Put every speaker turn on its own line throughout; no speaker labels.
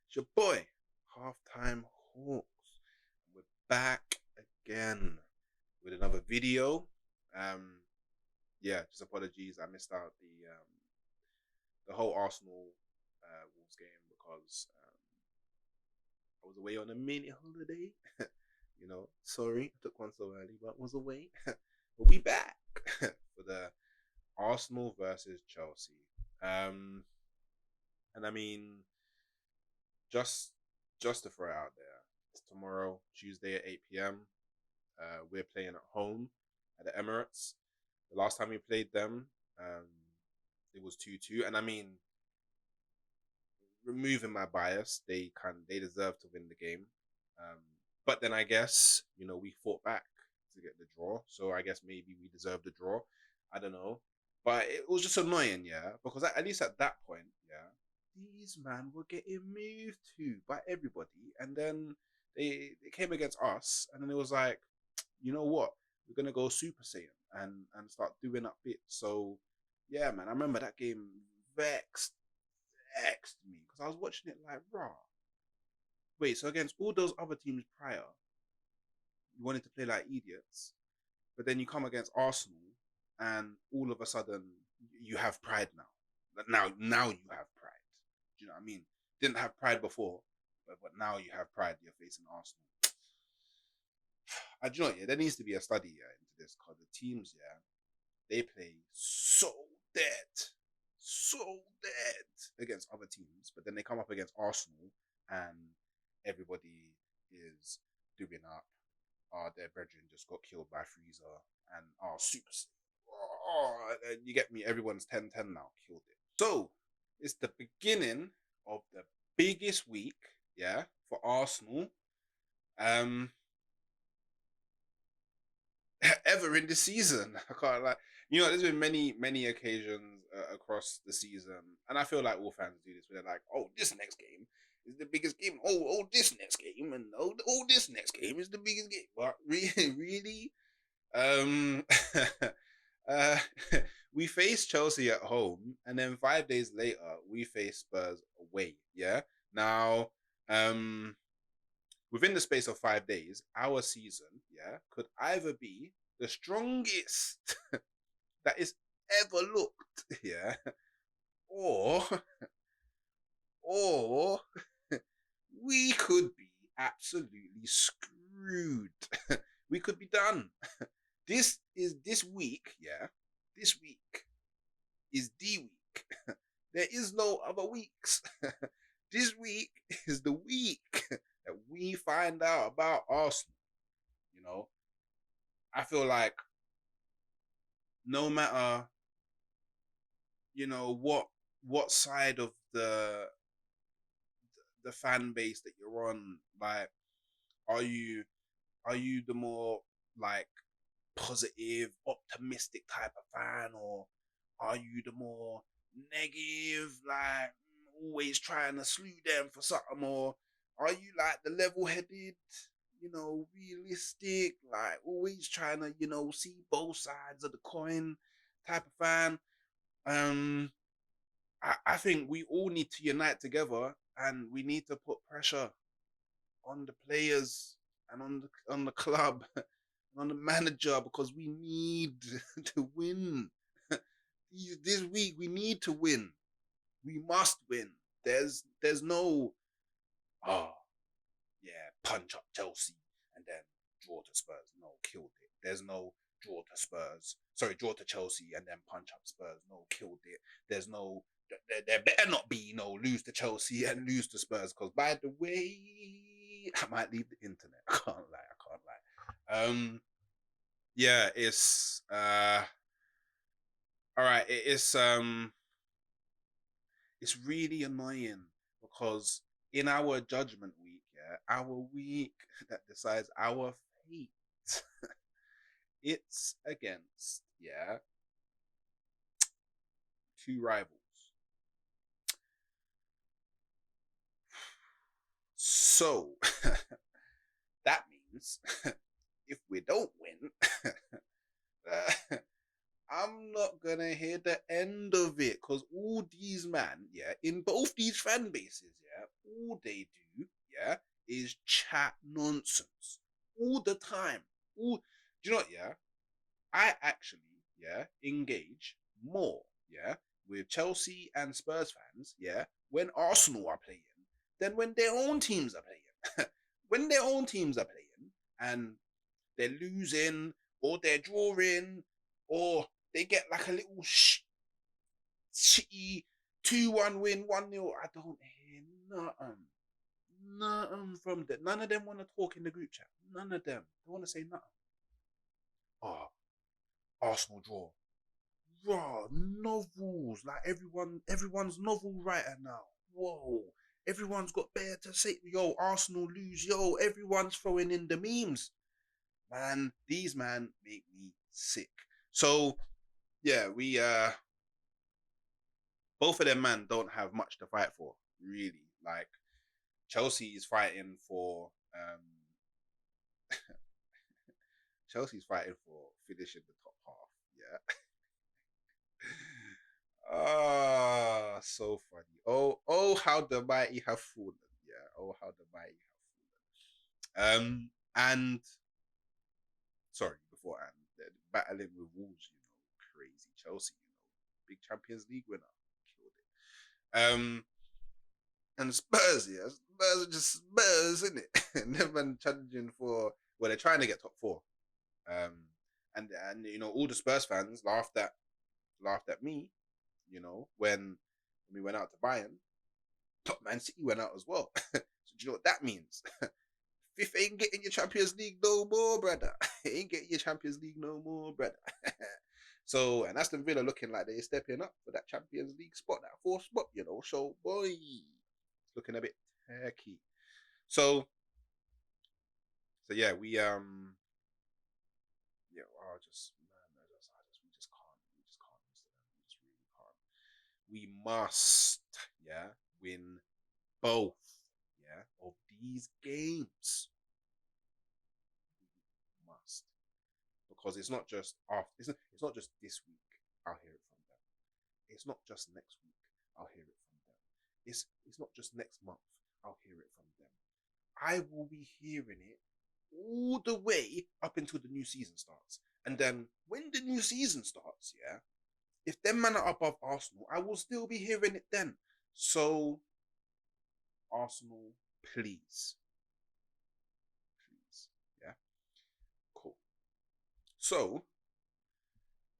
It's your boy, Halftime Hawks. We're back again with another video. Um, just apologies. I missed out the whole Arsenal Wolves game because I was away on a mini holiday. Sorry, I took one so early, but was away. But we back for the Arsenal versus Chelsea. And I mean, just just to throw it out there, it's tomorrow, Tuesday at 8 p.m. We're playing at home at the Emirates. The last time we played them, it was 2-2, and I mean, removing my bias, they deserve to win the game. Um, but then I guess we fought back to get the draw, so I guess maybe we deserve the draw. I don't know, but it was just annoying, yeah, because at least at that point, yeah, these man were getting moved to by everybody, and then they came against us, and then it was like, you know what, we're gonna go Super Saiyan and start doing up bits. So yeah, man, I remember that game vexed me because I was watching it like, raw. Wait, so against all those other teams prior, you wanted to play like idiots, but then you come against Arsenal, and all of a sudden you have pride now. Now you have pride. Do you know what I mean? Didn't have pride before, but now you have pride. You're facing Arsenal. Do you know what? Yeah, there needs to be a study into this because the teams, yeah, they play so dead against other teams, but then they come up against Arsenal and everybody is doing up. Their brethren just got killed by Freezer and super. You get me? Everyone's 10-10 now, killed it. So it's the beginning of the biggest week, yeah, for Arsenal. Ever in the season. I can't like, there's been many occasions across the season, and I feel like all fans do this. Where they're like, "Oh, this next game is the biggest game. Oh, this next game, and this next game is the biggest game." But really, um, uh, we face Chelsea at home, and then 5 days later we face Spurs away. Yeah. Now, within the space of 5 days, our season, yeah, could either be the strongest that is ever looked, yeah, or or we could be absolutely screwed. We could be done. This week, yeah. This week is the week. There is no other weeks. This week is the week that we find out about Arsenal. You know, I feel like no matter what side of the fan base that you're on, like, are you the more like positive, optimistic type of fan, or are you the more negative, like always trying to slew them for something, or are you like the level-headed, realistic, like always trying to, see both sides of the coin type of fan? Um, I think we all need to unite together, and we need to put pressure on the players and on the club and on the manager because we need to win. This week we need to win. We must win. There's no punch up Chelsea and then draw to Spurs. No, killed it. There's no draw to Spurs. Sorry, draw to Chelsea and then punch up Spurs. No, killed it. There's no. There better not be lose to Chelsea and lose to Spurs because, by the way, I might leave the internet. I can't lie. Yeah, it's all right. It's really annoying because in our judgment week, yeah, our week that decides our fate, it's against, yeah, two rivals. So that means if we don't win, I'm not gonna hear the end of it because all these man, yeah, in both these fan bases, yeah, all they do, yeah, is chat nonsense all the time. All, do you know what? Yeah, I actually, yeah, engage more, yeah, with Chelsea and Spurs fans, yeah, when Arsenal are playing than when their own teams are playing. When their own teams are playing and they're losing or they're drawing or they get like a little shitty 2-1 win, 1-0. I don't hear nothing. Nothing from them. None of them want to talk in the group chat. None of them. They want to say nothing. Oh, Arsenal draw. Raw novels. Like everyone's novel writer now. Whoa. Everyone's got better to say. Yo, Arsenal lose. Yo, everyone's throwing in the memes. Man, these man make me sick. So yeah, we both of them man don't have much to fight for, really. Like Chelsea is fighting for Chelsea's fighting for finishing the top half. Yeah. Ah, so funny. Oh, how the mighty have fallen. Yeah. Oh, how the mighty have fallen. And sorry, beforehand, they're battling with Wolves. Crazy Chelsea. Big Champions League winner, killed it. And Spurs, yeah, Spurs are just Spurs, isn't it? And them man challenging for, well, they're trying to get top four. Um, and all the Spurs fans laughed at me, when we went out to Bayern. Top Man City went out as well. So do you know what that means? Fifth ain't getting your Champions League no more, brother. Ain't getting your Champions League no more, brother. So, and Aston Villa looking like they're stepping up for that Champions League spot, that fourth spot, So, boy, it's looking a bit tacky. So yeah, yeah, just man, we just can't, we just can't lose to them. We just really can't. We must, yeah, win both, yeah, of these games. We must, because it's not just after, it's not just this week. I'll hear it from them. It's not just next week. I'll hear it from them. It's not just next month. I'll hear it from them. I will be hearing it all the way up until the new season starts. And then when the new season starts, yeah, if them man are above Arsenal, I will still be hearing it then. So, Arsenal, please. Please. Yeah. Cool. So,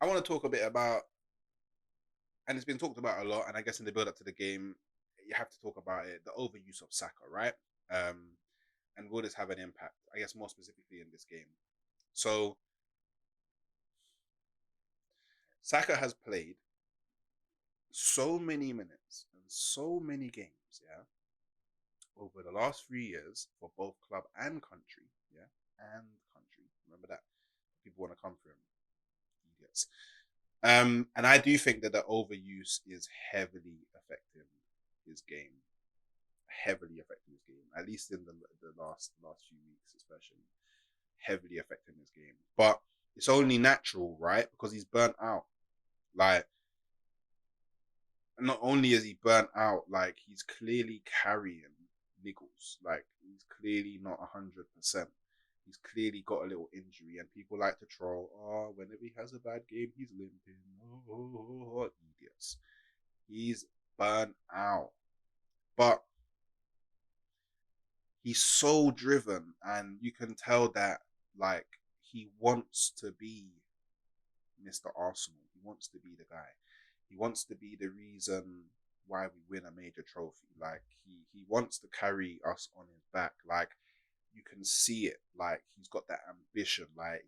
I want to talk a bit about, and it's been talked about a lot, and I guess in the build up to the game, you have to talk about it, the overuse of Saka, right? And will this have an impact? I guess more specifically in this game. So, Saka has played so many minutes and so many games, yeah, over the last 3 years for both club and country, yeah, and country. Remember that. People want to come for him, idiots. And I do think that the overuse is heavily affecting his game. Heavily affecting his game, at least in the last few weeks, especially heavily affecting his game. But it's only natural, right? Because he's burnt out. Like, not only is he burnt out, like he's clearly carrying niggles. Like he's clearly not 100%. He's clearly got a little injury, and people like to troll. Oh, whenever he has a bad game, he's limping. Oh, idiots. He's burnt out, but he's so driven, and you can tell that like he wants to be Mr. Arsenal. He wants to be the guy. He wants to be the reason why we win a major trophy. Like he wants to carry us on his back. Like you can see it. Like he's got that ambition. Like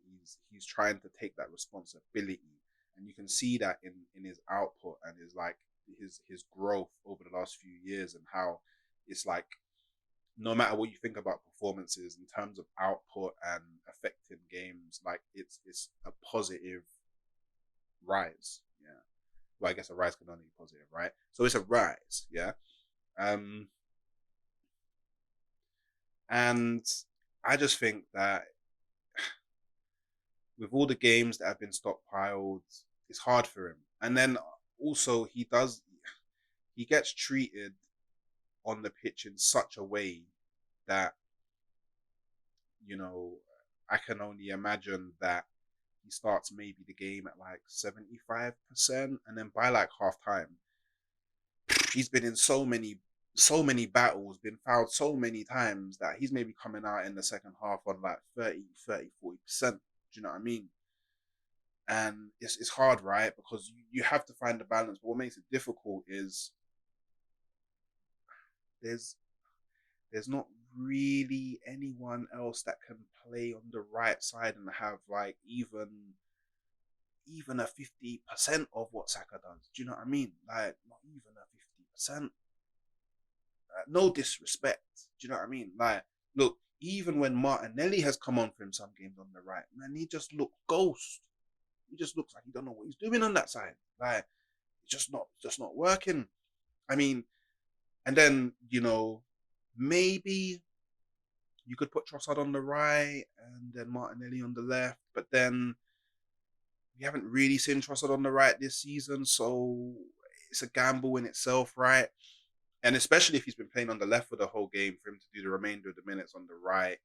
he's trying to take that responsibility, and you can see that in his output and his growth over the last few years, and how it's like no matter what you think about performances in terms of output and affecting games, like it's a positive rise. Yeah. Well, I guess a rise can only be positive, right? So it's a rise, yeah. And I just think that with all the games that have been stockpiled, it's hard for him. And then also he gets treated on the pitch in such a way that, you know, I can only imagine that he starts maybe the game at like 75%, and then by like half time, he's been in so many battles, been fouled so many times that he's maybe coming out in the second half on like 40%. Do you know what I mean? And it's hard, right? Because you have to find the balance. But what makes it difficult is there's there's not really anyone else that can play on the right side and have like even a 50% of what Saka does. Do you know what I mean? Like not even a 50%. No disrespect. Do you know what I mean? Like, look, even when Martinelli has come on for him some games on the right, man, he just looked ghost. He just looks like he don't know what he's doing on that side. Like, it's just not working. I mean, and then, maybe you could put Trossard on the right and then Martinelli on the left, but then we haven't really seen Trossard on the right this season, so it's a gamble in itself, right? And especially if he's been playing on the left for the whole game, for him to do the remainder of the minutes on the right,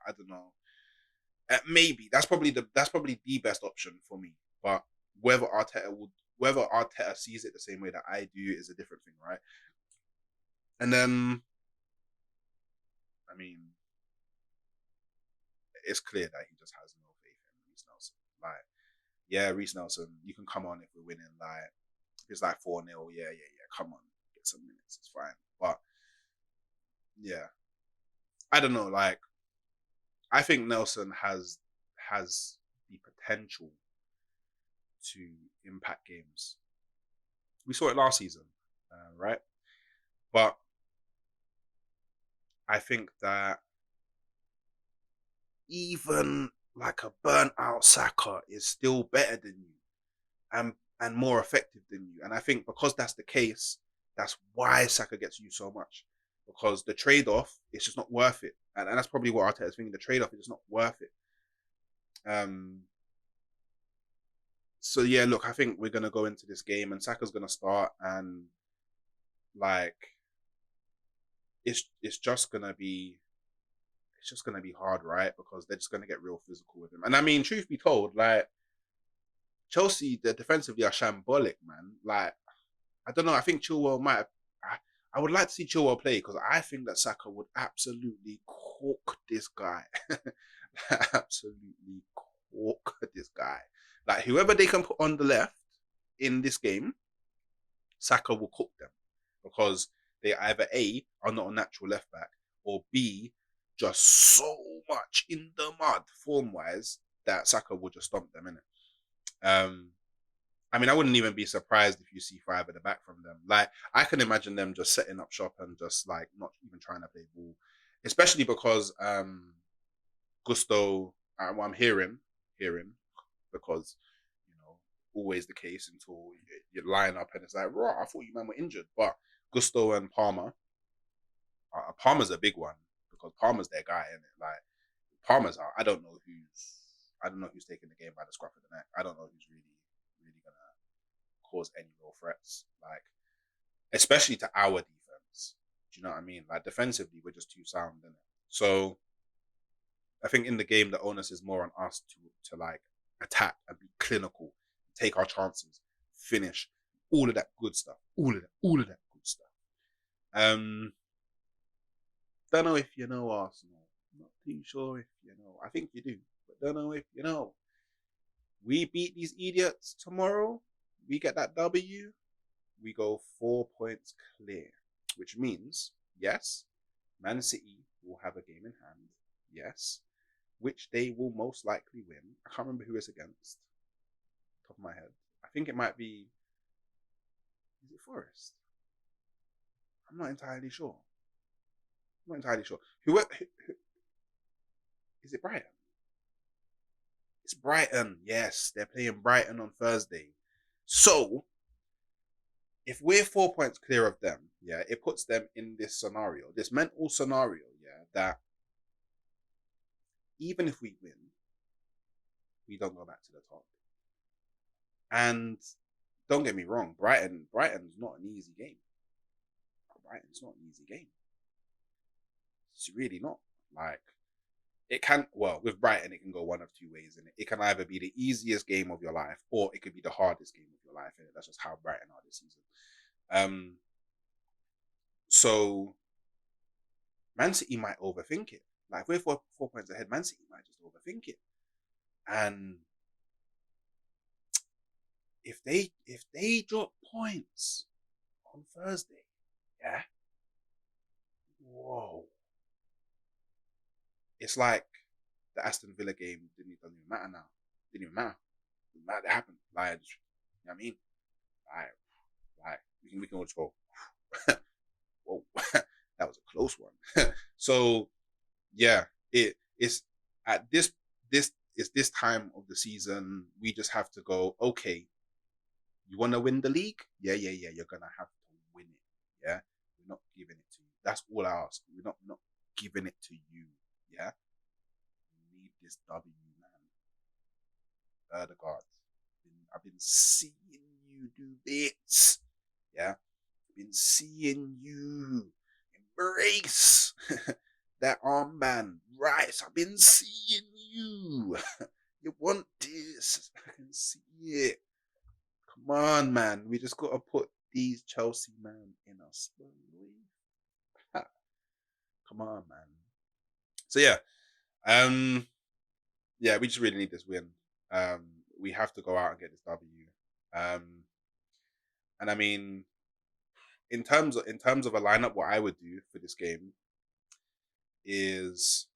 I don't know. Maybe that's probably the best option for me. But whether Arteta sees it the same way that I do is a different thing, right? And then, I mean, it's clear that he just has no faith in Reece Nelson. Like, yeah, Reece Nelson, you can come on if we're winning. Like, if it's like 4-0, yeah, come on, get some minutes, it's fine. But yeah, I don't know. Like, I think Nelson has the potential to impact games. We saw it last season, right? But I think that even like a burnt out Saka is still better than you and more effective than you. And I think because that's the case, that's why Saka gets used so much. Because the trade-off is just not worth it. And that's probably what Arteta is thinking. The trade-off is just not worth it. So yeah, look, I think we're gonna go into this game and Saka's gonna start, and like it's just gonna be hard, right? Because they're just gonna get real physical with him. And I mean, truth be told, like Chelsea, the defensively are shambolic, man. Like, I don't know. I think Chilwell might have, I would like to see Chilwell play because I think that Saka would absolutely cork this guy. Absolutely cork this guy. Like, whoever they can put on the left in this game, Saka will cook them because they either A, are not a natural left back, or B, just so much in the mud form-wise that Saka will just stomp them in it. I mean, I wouldn't even be surprised if you see 5 at the back from them. Like, I can imagine them just setting up shop and just like not even trying to play ball, especially because Gusto. What I'm hearing, because always the case until you line up and it's like, right, I thought you man were injured, but Gusto and Palmer's a big one because Palmer's their guy, isn't it? Like Palmer's out. I don't know who's taking the game by the scruff of the neck. I don't know who's really gonna cause any real threats, like especially to our defense. Do you know what I mean? Like defensively, we're just too sound, isn't it? So I think in the game, the onus is more on us to like attack and be clinical, take our chances, finish, all of that good stuff, all of that good stuff. Don't know if you know Arsenal. Not too sure if you know. I think you do, but don't know if you know. We beat these idiots tomorrow. We get that W. We go 4 points clear, which means, yes, Man City will have a game in hand. Yes, which they will most likely win. I can't remember who it's against. Top of my head. I think it might be. Is it Forest? I'm not entirely sure. Who is it? Brighton? It's Brighton. Yes, they're playing Brighton on Thursday. So, if we're 4 points clear of them, yeah, it puts them in this scenario, this mental scenario, yeah, that even if we win, we don't go back to the top. And don't get me wrong, Brighton's not an easy game. Brighton's not an easy game. It's really not. Like, it can, well, with Brighton, it can go one of two ways in it. It can either be the easiest game of your life, or it could be the hardest game of your life. And that's just how Brighton are this season. So Man City might overthink it. Like, if we're 4 points ahead, Man City might just overthink it. And if they drop points on Thursday, yeah, whoa, it's like the Aston Villa game doesn't even matter now. Didn't even matter. Didn't matter. It happened. Like, you know what I mean? Like we can all just go, whoa, that was a close one. So yeah, it's at this time of the season, we just have to go, okay, you want to win the league? Yeah, you're gonna have to win it. Yeah, we're not giving it to you. That's all I ask. We're not giving it to you. Yeah, we need this W, man. The guards. I've been seeing you do bits. Yeah, I've been seeing you embrace that armband. Right, I've been seeing you. You want this? I can see it. Come on, man. We just gotta put these Chelsea man in us. Come on, man. So yeah, we just really need this win. We have to go out and get this W. And I mean, in terms of a lineup, what I would do for this game is,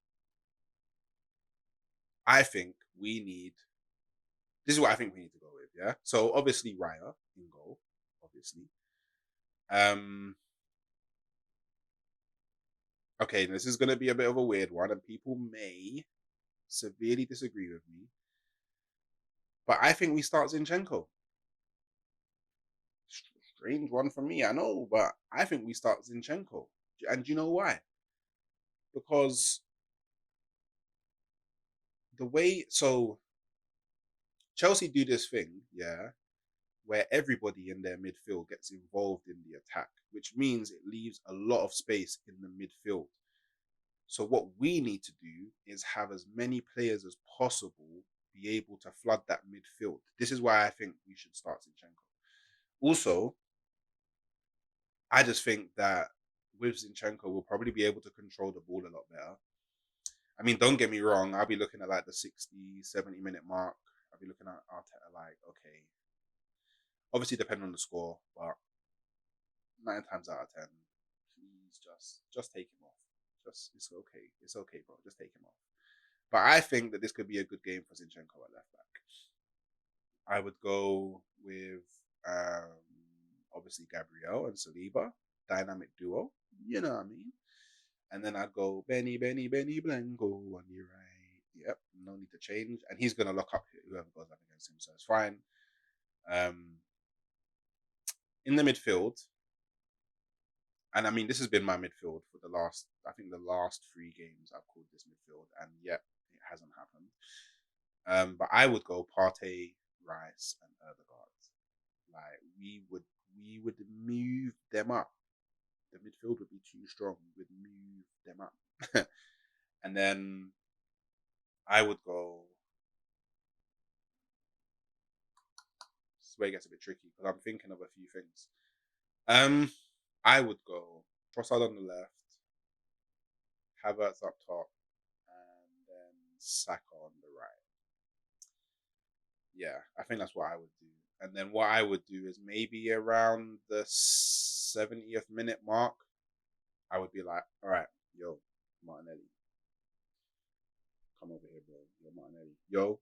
I think we need. This is what I think we need to go with. Yeah. So obviously Raya in goal, obviously. Um. Okay, this is going to be a bit of a weird one, and people may severely disagree with me, but I think we start Zinchenko. Strange one for me, I know, but I think we start Zinchenko. And do you know why? Because the way, so Chelsea do this thing, yeah, where everybody in their midfield gets involved in the attack, which means it leaves a lot of space in the midfield. So what we need to do is have as many players as possible be able to flood that midfield. This is why I think we should start Zinchenko. Also, I just think that with Zinchenko, we'll probably be able to control the ball a lot better. I mean, don't get me wrong. I'll be looking at like the 60, 70-minute mark. I'll be looking at Arteta like, okay, obviously depending on the score, but 9 times out of 10, please just take him off. It's okay. It's okay, bro. Just take him off. But I think that this could be a good game for Zinchenko at left back. I would go with obviously Gabriel and Saliba, dynamic duo. You know what I mean? And then I'd go Benny Blanco on the right. Yep, no need to change. And he's gonna lock up whoever goes up against him, so it's fine. In the midfield, and I mean this has been my midfield for the last 3 games I've called this midfield, and yet it hasn't happened. But I would go Partey, Rice, and Erdegaard. Like we would move them up. The midfield would be too strong. We would move them up. And then I would go. This is where it gets a bit tricky because I'm thinking of a few things. I would go Trossard on the left, Havertz up top, and then Saka on the right. Yeah, I think that's what I would do. And then what I would do is maybe around the 70th minute mark, I would be like, all right, yo, Martinelli, come over here, bro. Yo, Martinelli. Yo,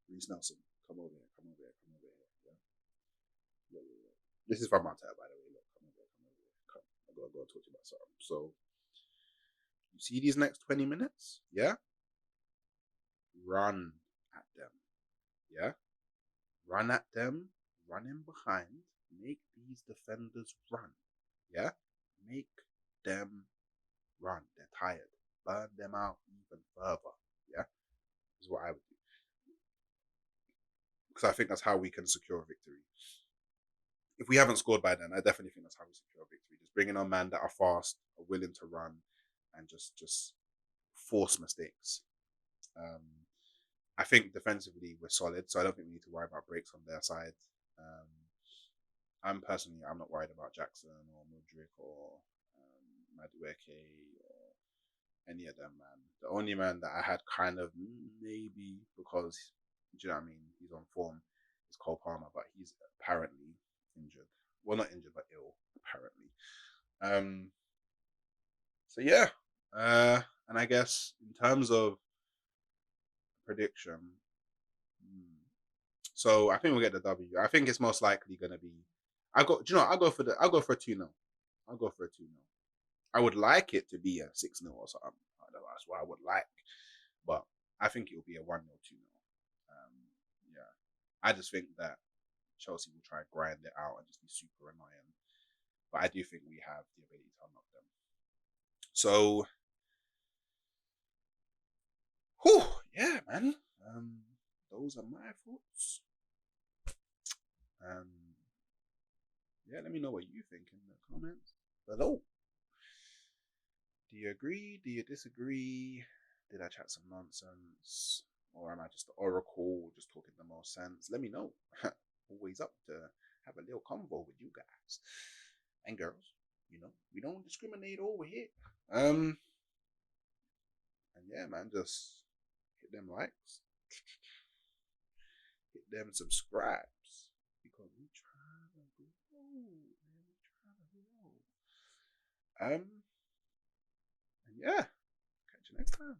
Reece Nelson, come over here, come over here, come over here. Yeah. Yo. This is from Montana, by the way. Look, come over here. Come. I'm gonna go talk to you about something. So, you see these next 20 minutes? Yeah? Run at them. Yeah? Run at them, run in behind, make these defenders run. Yeah? Make them run. They're tired. Burn them out even further. Yeah? This is what I would do. because I think that's how we can secure a victory. If we haven't scored by then, I definitely think that's how we secure a victory. Just bringing on men that are fast, are willing to run, and just force mistakes. Um, I think defensively we're solid, so I don't think we need to worry about breaks on their side. Um, I'm not worried about Jackson or Mudrik or Madueke or any of them, man. The only man that I had kind of maybe because, do you know what I mean, he's on form is Cole Palmer, but he's apparently injured. Well, not injured, but ill, apparently. Um, so yeah. And I guess in terms of prediction, so I think we'll get the W. I think it's most likely gonna be. Do you know? I'll go for a 2-0. I'll go for a 2-0. I would like it to be a 6-0 or something. I don't know, that's what I would like. But I think it'll be a 1-0, 2-0. Yeah. I just think that Chelsea will try and grind it out and just be super annoying. But I do think we have the ability to unlock them. So, whew, yeah, man. Those are my thoughts. Yeah, let me know what you think in the comments below. Do you agree? Do you disagree? Did I chat some nonsense? Or am I just the oracle, just talking the most sense? Let me know. Always up to have a little convo with you guys and girls. You know, we don't discriminate over here. And yeah, man, just hit them likes, hit them subscribes, because we trying to grow, man. We trying to grow. And yeah, catch you next time.